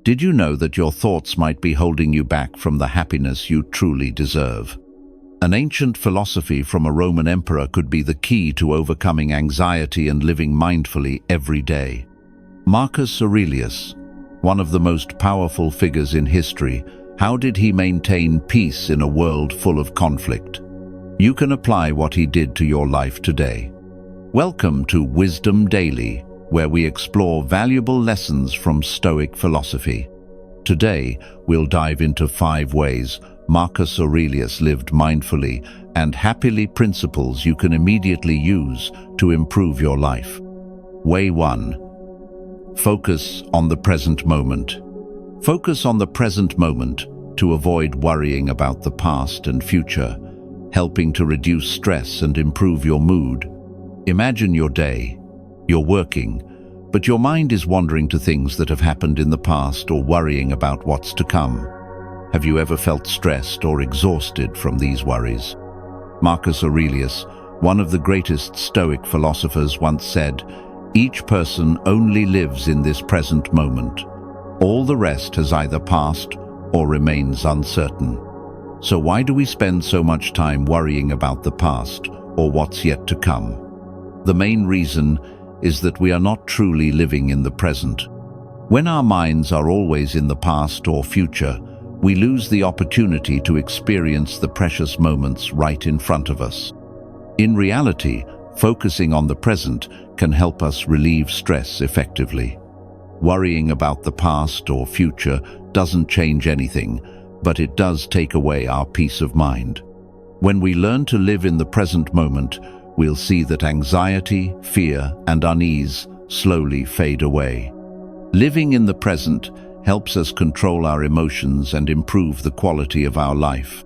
Did you know that your thoughts might be holding you back from the happiness you truly deserve? An ancient philosophy from a Roman emperor could be the key to overcoming anxiety and living mindfully every day. Marcus Aurelius, one of the most powerful figures in history, how did he maintain peace in a world full of conflict? You can apply what he did to your life today. Welcome to Wisdom Daily, where we explore valuable lessons from Stoic philosophy. Today, we'll dive into 5 ways Marcus Aurelius lived mindfully and happily, principles you can immediately use to improve your life. Way 1. Focus on the present moment. Focus on the present moment to avoid worrying about the past and future, helping to reduce stress and improve your mood. Imagine your day. You're working, but your mind is wandering to things that have happened in the past or worrying about what's to come. Have you ever felt stressed or exhausted from these worries? Marcus Aurelius, one of the greatest Stoic philosophers, once said, "Each person only lives in this present moment. All the rest has either passed or remains uncertain." So why do we spend so much time worrying about the past or what's yet to come? The main reason is that we are not truly living in the present. When our minds are always in the past or future, we lose the opportunity to experience the precious moments right in front of us. In reality, focusing on the present can help us relieve stress effectively. Worrying about the past or future doesn't change anything, but it does take away our peace of mind. When we learn to live in the present moment, we'll see that anxiety, fear, and unease slowly fade away. Living in the present helps us control our emotions and improve the quality of our life.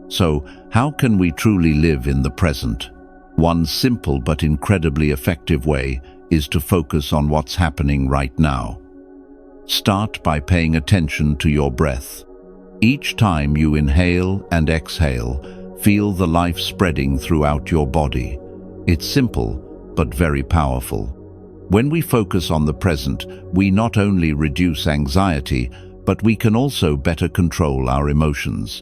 So, how can we truly live in the present? One simple but incredibly effective way is to focus on what's happening right now. Start by paying attention to your breath. Each time you inhale and exhale, feel the life spreading throughout your body. It's simple, but very powerful. When we focus on the present, we not only reduce anxiety, but we can also better control our emotions.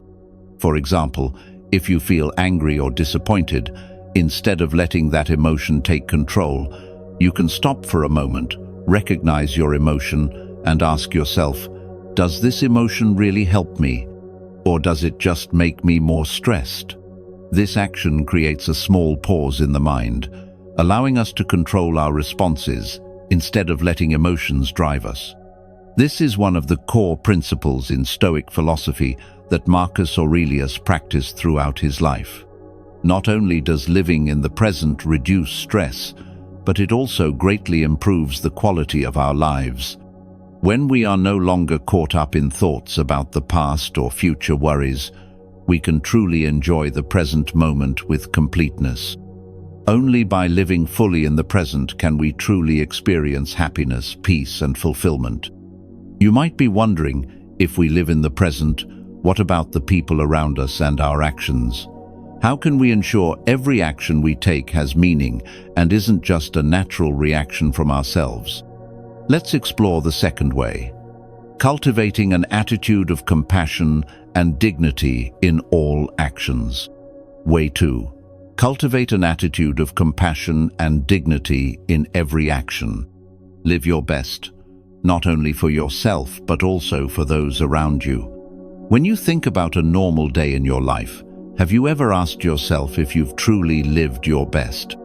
For example, if you feel angry or disappointed, instead of letting that emotion take control, you can stop for a moment, recognize your emotion, and ask yourself, does this emotion really help me? Or does it just make me more stressed? This action creates a small pause in the mind, allowing us to control our responses instead of letting emotions drive us. This is one of the core principles in Stoic philosophy that Marcus Aurelius practiced throughout his life. Not only does living in the present reduce stress, but it also greatly improves the quality of our lives. When we are no longer caught up in thoughts about the past or future worries, we can truly enjoy the present moment with completeness. Only by living fully in the present can we truly experience happiness, peace, and fulfillment. You might be wondering, if we live in the present, what about the people around us and our actions? How can we ensure every action we take has meaning and isn't just a natural reaction from ourselves? Let's explore the second way. Cultivating an attitude of compassion and dignity in all actions. Way 2. Cultivate an attitude of compassion and dignity in every action. Live your best, not only for yourself, but also for those around you. When you think about a normal day in your life, have you ever asked yourself if you've truly lived your best?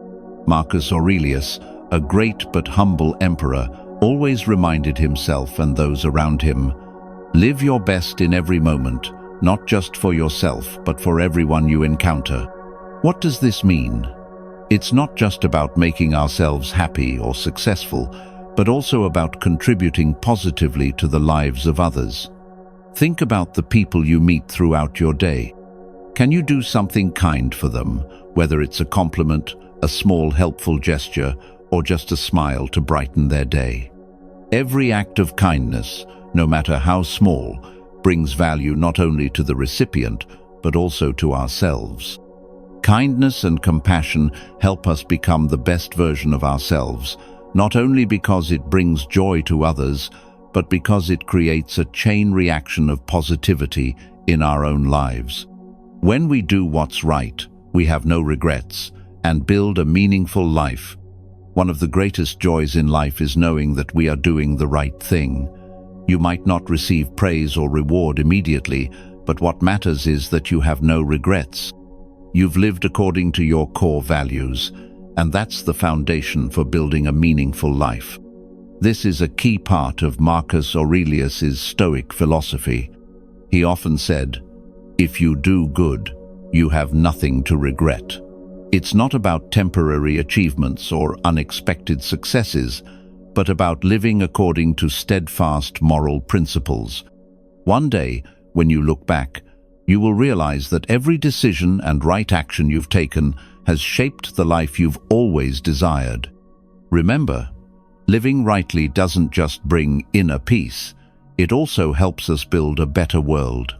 Marcus Aurelius, a great but humble emperor, always reminded himself and those around him, live your best in every moment, not just for yourself, but for everyone you encounter. What does this mean? It's not just about making ourselves happy or successful, but also about contributing positively to the lives of others. Think about the people you meet throughout your day. Can you do something kind for them, whether it's a compliment, a small helpful gesture, or just a smile to brighten their day? Every act of kindness, no matter how small, brings value not only to the recipient, but also to ourselves. Kindness and compassion help us become the best version of ourselves, not only because it brings joy to others, but because it creates a chain reaction of positivity in our own lives. When we do what's right, we have no regrets and build a meaningful life. One of the greatest joys in life is knowing that we are doing the right thing. You might not receive praise or reward immediately, but what matters is that you have no regrets. You've lived according to your core values, and that's the foundation for building a meaningful life. This is a key part of Marcus Aurelius's Stoic philosophy. He often said, "If you do good, you have nothing to regret." It's not about temporary achievements or unexpected successes, but about living according to steadfast moral principles. One day, when you look back, you will realize that every decision and right action you've taken has shaped the life you've always desired. Remember, living rightly doesn't just bring inner peace, it also helps us build a better world.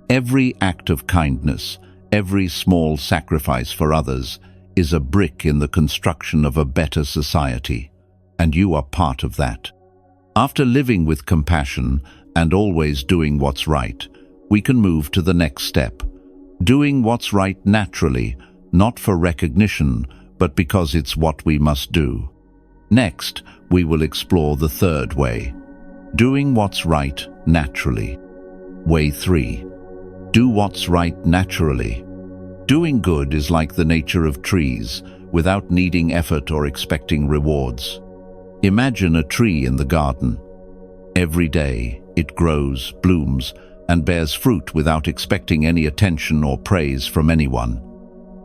Every act of kindness, every small sacrifice for others, is a brick in the construction of a better society, and you are part of that. After living with compassion and always doing what's right, we can move to the next step, doing what's right naturally, not for recognition, but because it's what we must do. Next, we will explore the third way, doing what's right naturally. Way 3. Do what's right naturally. Doing good is like the nature of trees, without needing effort or expecting rewards. Imagine a tree in the garden. Every day, it grows, blooms, and bears fruit without expecting any attention or praise from anyone.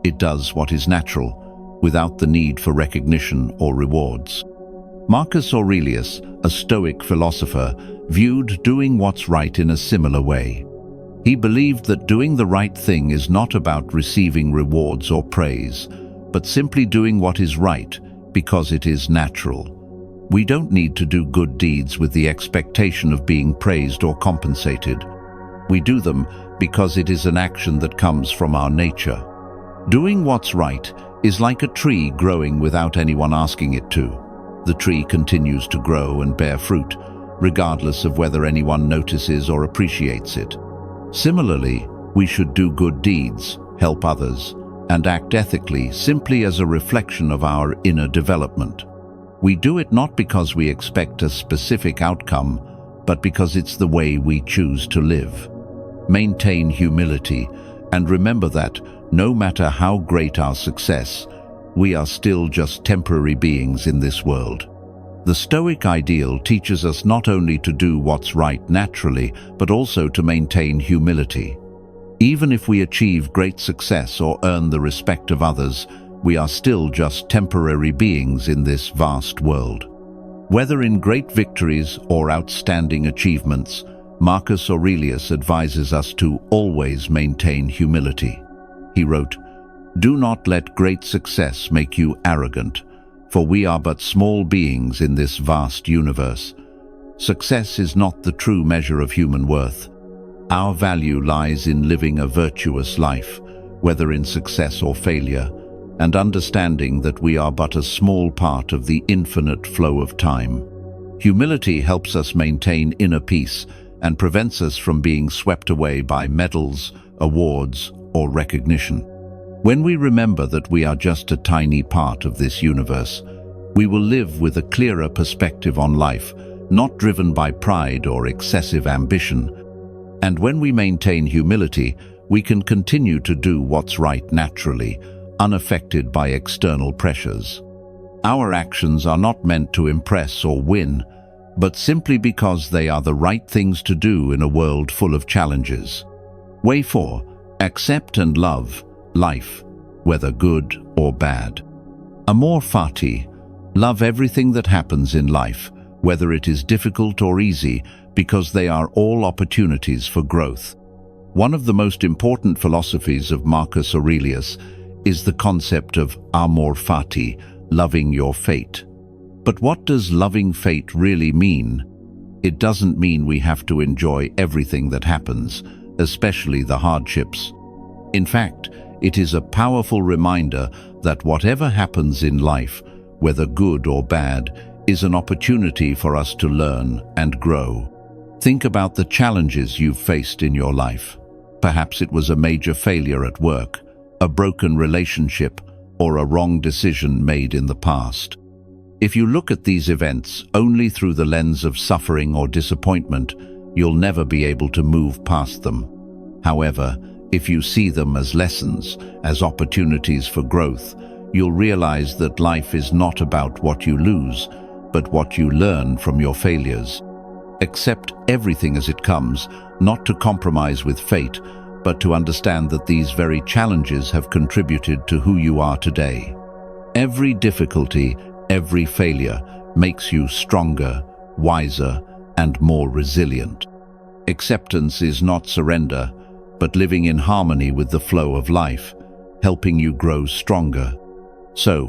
It does what is natural, without the need for recognition or rewards. Marcus Aurelius, a Stoic philosopher, viewed doing what's right in a similar way. He believed that doing the right thing is not about receiving rewards or praise, but simply doing what is right because it is natural. We don't need to do good deeds with the expectation of being praised or compensated. We do them because it is an action that comes from our nature. Doing what's right is like a tree growing without anyone asking it to. The tree continues to grow and bear fruit, regardless of whether anyone notices or appreciates it. Similarly, we should do good deeds, help others, and act ethically simply as a reflection of our inner development. We do it not because we expect a specific outcome, but because it's the way we choose to live. Maintain humility, and remember that, no matter how great our success, we are still just temporary beings in this world. The Stoic ideal teaches us not only to do what's right naturally, but also to maintain humility. Even if we achieve great success or earn the respect of others, we are still just temporary beings in this vast world. Whether in great victories or outstanding achievements, Marcus Aurelius advises us to always maintain humility. He wrote, "Do not let great success make you arrogant, for we are but small beings in this vast universe. Success is not the true measure of human worth. Our value lies in living a virtuous life, whether in success or failure, and understanding that we are but a small part of the infinite flow of time." Humility helps us maintain inner peace and prevents us from being swept away by medals, awards, or recognition. When we remember that we are just a tiny part of this universe, we will live with a clearer perspective on life, not driven by pride or excessive ambition. And when we maintain humility, we can continue to do what's right naturally, unaffected by external pressures. Our actions are not meant to impress or win, but simply because they are the right things to do in a world full of challenges. Way 4. Accept and love life, whether good or bad. Amor fati, love everything that happens in life, whether it is difficult or easy, because they are all opportunities for growth. One of the most important philosophies of Marcus Aurelius is the concept of amor fati, loving your fate. But what does loving fate really mean? It doesn't mean we have to enjoy everything that happens, especially the hardships. In fact, it is a powerful reminder that whatever happens in life, whether good or bad, is an opportunity for us to learn and grow. Think about the challenges you've faced in your life. Perhaps it was a major failure at work, a broken relationship, or a wrong decision made in the past. If you look at these events only through the lens of suffering or disappointment, you'll never be able to move past them. However, if you see them as lessons, as opportunities for growth, you'll realize that life is not about what you lose, but what you learn from your failures. Accept everything as it comes, not to compromise with fate, but to understand that these very challenges have contributed to who you are today. Every difficulty, every failure makes you stronger, wiser, and more resilient. Acceptance is not surrender, but living in harmony with the flow of life, helping you grow stronger. So,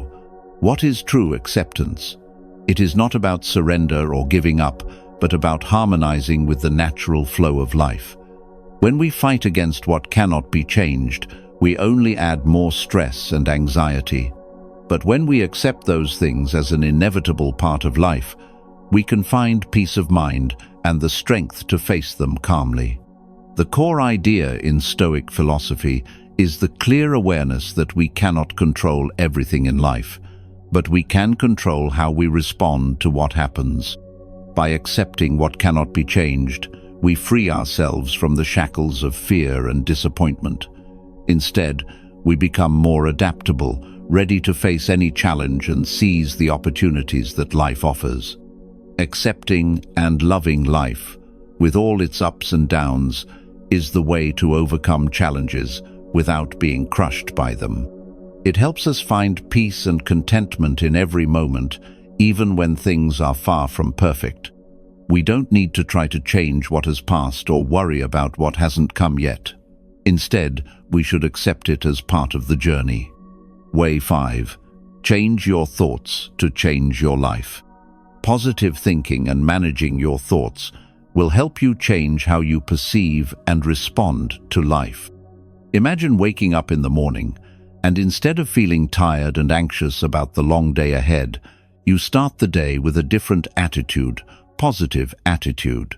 what is true acceptance? It is not about surrender or giving up, but about harmonizing with the natural flow of life. When we fight against what cannot be changed, we only add more stress and anxiety. But when we accept those things as an inevitable part of life, we can find peace of mind and the strength to face them calmly. The core idea in Stoic philosophy is the clear awareness that we cannot control everything in life, but we can control how we respond to what happens. By accepting what cannot be changed, we free ourselves from the shackles of fear and disappointment. Instead, we become more adaptable, ready to face any challenge and seize the opportunities that life offers. Accepting and loving life, with all its ups and downs, is the way to overcome challenges without being crushed by them. It helps us find peace and contentment in every moment, even when things are far from perfect. We don't need to try to change what has passed or worry about what hasn't come yet. Instead, we should accept it as part of the journey. Way 5. Change your thoughts to change your life. Positive thinking and managing your thoughts will help you change how you perceive and respond to life. Imagine waking up in the morning, and instead of feeling tired and anxious about the long day ahead, you start the day with a different attitude, positive attitude.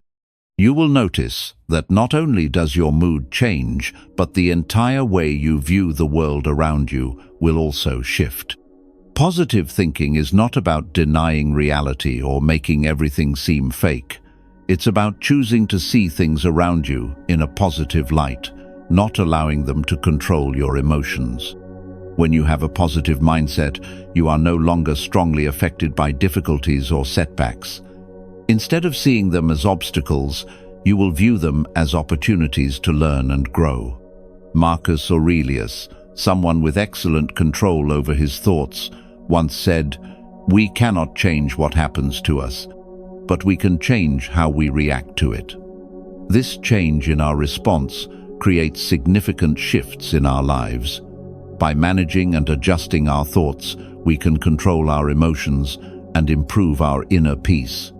You will notice that not only does your mood change, but the entire way you view the world around you will also shift. Positive thinking is not about denying reality or making everything seem fake. It's about choosing to see things around you in a positive light, not allowing them to control your emotions. When you have a positive mindset, you are no longer strongly affected by difficulties or setbacks. Instead of seeing them as obstacles, you will view them as opportunities to learn and grow. Marcus Aurelius, someone with excellent control over his thoughts, once said, "We cannot change what happens to us, but we can change how we react to it." This change in our response creates significant shifts in our lives. By managing and adjusting our thoughts, we can control our emotions and improve our inner peace.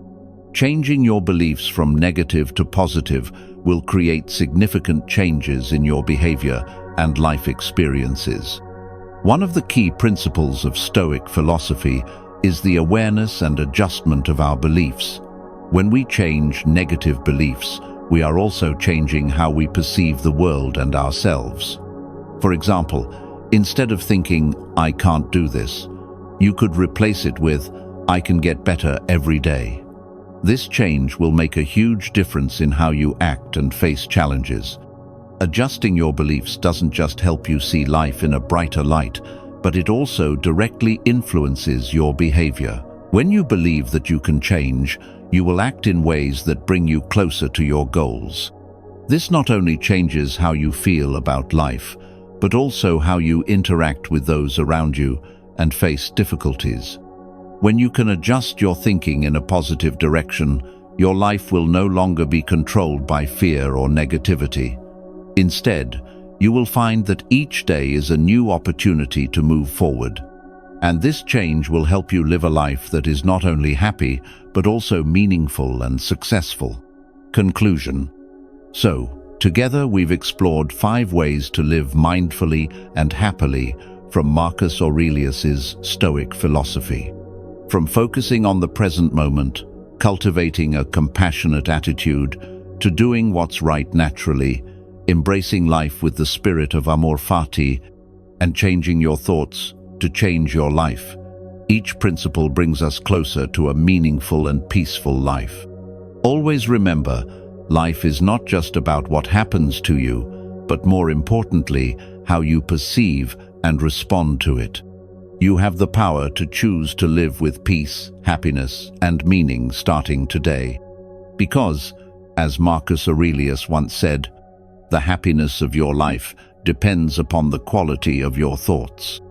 Changing your beliefs from negative to positive will create significant changes in your behavior and life experiences. One of the key principles of Stoic philosophy is the awareness and adjustment of our beliefs. When we change negative beliefs, we are also changing how we perceive the world and ourselves. For example, instead of thinking, "I can't do this," you could replace it with, "I can get better every day." This change will make a huge difference in how you act and face challenges. Adjusting your beliefs doesn't just help you see life in a brighter light, but it also directly influences your behavior. When you believe that you can change, you will act in ways that bring you closer to your goals. This not only changes how you feel about life, but also how you interact with those around you and face difficulties. When you can adjust your thinking in a positive direction, your life will no longer be controlled by fear or negativity. Instead, you will find that each day is a new opportunity to move forward. And this change will help you live a life that is not only happy, but also meaningful and successful. Conclusion. So, together we've explored 5 ways to live mindfully and happily from Marcus Aurelius's Stoic philosophy. From focusing on the present moment, cultivating a compassionate attitude, to doing what's right naturally, embracing life with the spirit of amor fati, and changing your thoughts to change your life. Each principle brings us closer to a meaningful and peaceful life. Always remember, life is not just about what happens to you, but more importantly, how you perceive and respond to it. You have the power to choose to live with peace, happiness, and meaning starting today. Because, as Marcus Aurelius once said, the happiness of your life depends upon the quality of your thoughts.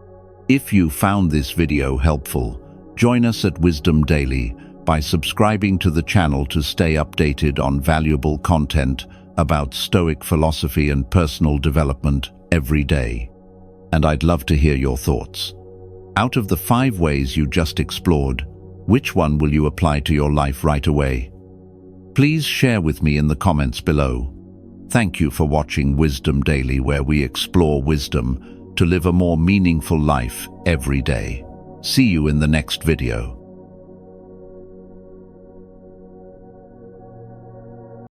If you found this video helpful, join us at Wisdom Daily by subscribing to the channel to stay updated on valuable content about Stoic philosophy and personal development every day. And I'd love to hear your thoughts. Out of the 5 ways you just explored, which one will you apply to your life right away? Please share with me in the comments below. Thank you for watching Wisdom Daily, where we explore wisdom to live a more meaningful life every day. See you in the next video.